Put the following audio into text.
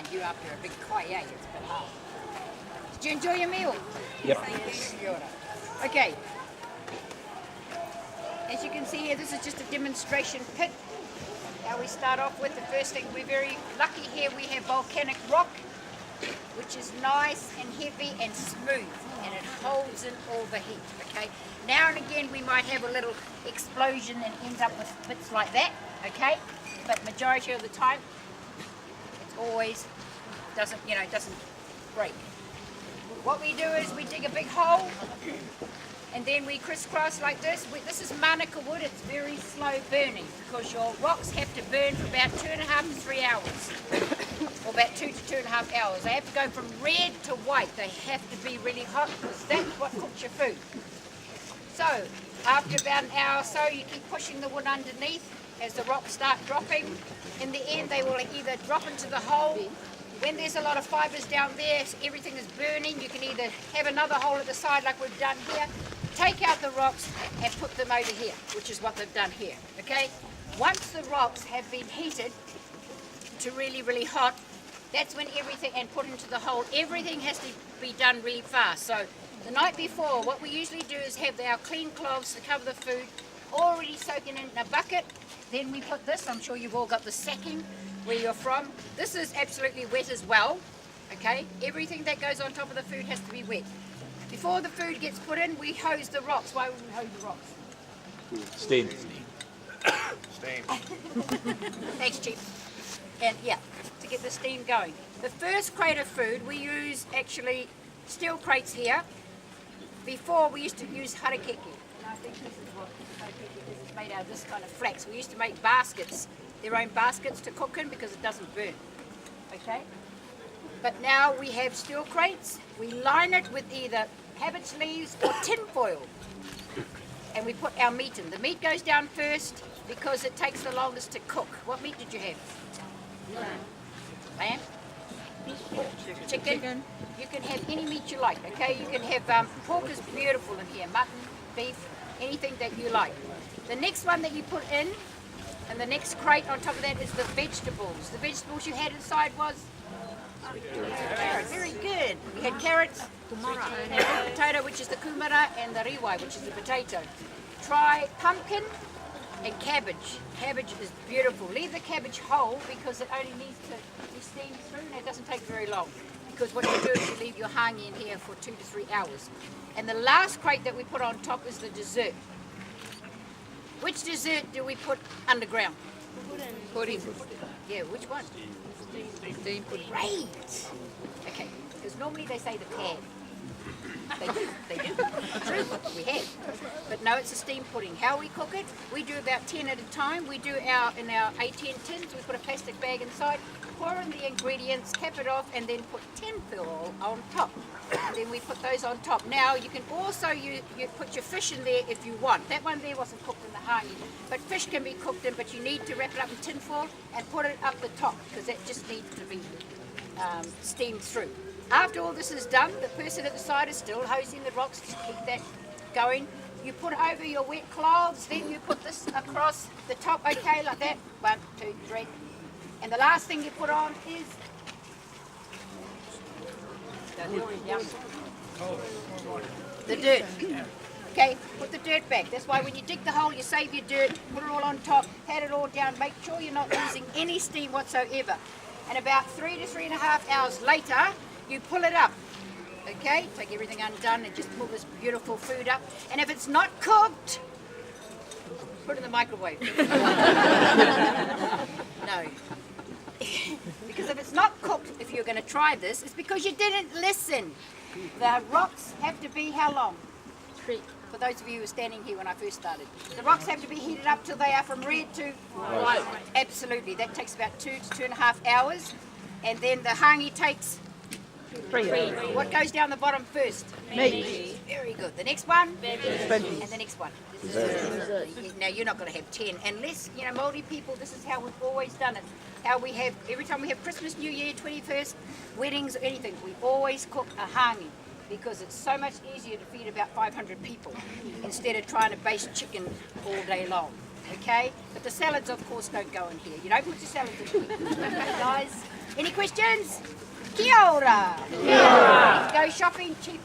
mind you, after a big kayak, it's a bit hard. Did you enjoy your meal? Yep. Okay. As you can see here, this is just a demonstration pit. Now we start off with the first thing. We're very lucky here. We have volcanic rock, which is nice and heavy and smooth, and it holds in all the heat. Okay. Now and again, we might have a little explosion and end up with bits like that. Okay. But majority of the time, it's always doesn't break. What we do is we dig a big hole, and then we crisscross like this. This is manuka wood. It's very slow burning because your rocks have to burn for about 2.5 to 3 hours, or about 2 to 2.5 hours. They have to go from red to white. They have to be really hot because that's what cooks your food. So after about an hour or so, you keep pushing the wood underneath as the rocks start dropping. In the end, they will either drop into the hole. When there's a lot of fibres down there, so everything is burning, you can either have another hole at the side like we've done here, take out the rocks and put them over here, which is what they've done here, okay? Once the rocks have been heated to really, really hot, that's when everything, and put into the hole, everything has to be done really fast. So the night before, what we usually do is have our clean cloths to cover the food, already soaking in a bucket. Then we put this, I'm sure you've all got the sacking where you're from. This is absolutely wet as well, okay? Everything that goes on top of the food has to be wet. Before the food gets put in, we hose the rocks. Why would we hose the rocks? Steam. Thanks, Chief. And yeah, to get the steam going. The first crate of food, we use actually steel crates here. Before, we used to use harakeke. And I think this is what harakeke is. It's made out of this kind of flax. We used to make baskets, their own baskets to cook in because it doesn't burn. Okay? But now we have steel crates. We line it with either cabbage leaves or tin foil. And we put our meat in. The meat goes down first because it takes the longest to cook. What meat did you have? Lamb? Chicken? You can have any meat you like, okay? You can have, pork is beautiful in here, mutton, beef, anything that you like. The next one that you put in, and the next crate on top of that is the vegetables. The vegetables you had inside was? Carrots. Very good. We had carrots, and potato, which is the kumara, and the riwai, which is the potato. Try pumpkin and cabbage. Cabbage is beautiful. Leave the cabbage whole because it only needs to be steamed through, and it doesn't take very long. Because what you do is you leave your hangi in here for 2 to 3 hours. And the last crate that we put on top is the dessert. Which dessert do we put underground? Pudding. Yeah, which one? Steam pudding. Great. Okay, because normally they say the pan. They do. True, we have. But no, it's a steam pudding. How we cook it, we do about 10 at a time. We do in our A10 tins, we put a plastic bag inside, pour in the ingredients, cap it off, and then put tin foil on top. And then we put those on top. Now, you can also you put your fish in there if you want. That one there wasn't cooked in the hangi, but fish can be cooked in, but you need to wrap it up in tin foil and put it up the top because that just needs to be steamed through. After all this is done, the person at the side is still hosing the rocks to keep that going. You put over your wet cloths, then you put this across the top, okay, like that. 1, 2, 3. And the last thing you put on is the dirt. Okay, put the dirt back. That's why when you dig the hole, you save your dirt, put it all on top, pat it all down, make sure you're not losing any steam whatsoever. And about 3 to 3.5 hours later, you pull it up. Okay, take everything undone and just pull this beautiful food up. And if it's not cooked, put it in the microwave. No. Because if it's not cooked, if you're going to try this, it's because you didn't listen. The rocks have to be how long? 3. For those of you who were standing here when I first started. The rocks have to be heated up till they are from red to white. Absolutely. That takes about 2 to 2.5 hours. And then the hangi takes 3. What goes down the bottom first? Meat. Very good. The next one? And the next one? Now you're not going to have 10 unless, you know, Māori people, this is how we've always done it. How we have, every time we have Christmas, New Year, 21st, weddings or anything, we always cook a hangi because it's so much easier to feed about 500 people instead of trying to baste chicken all day long. Okay? But the salads, of course, don't go in here. You don't put your salads in here. Okay, guys? Any questions? Kia ora. Kia ora. Go shopping, cheap.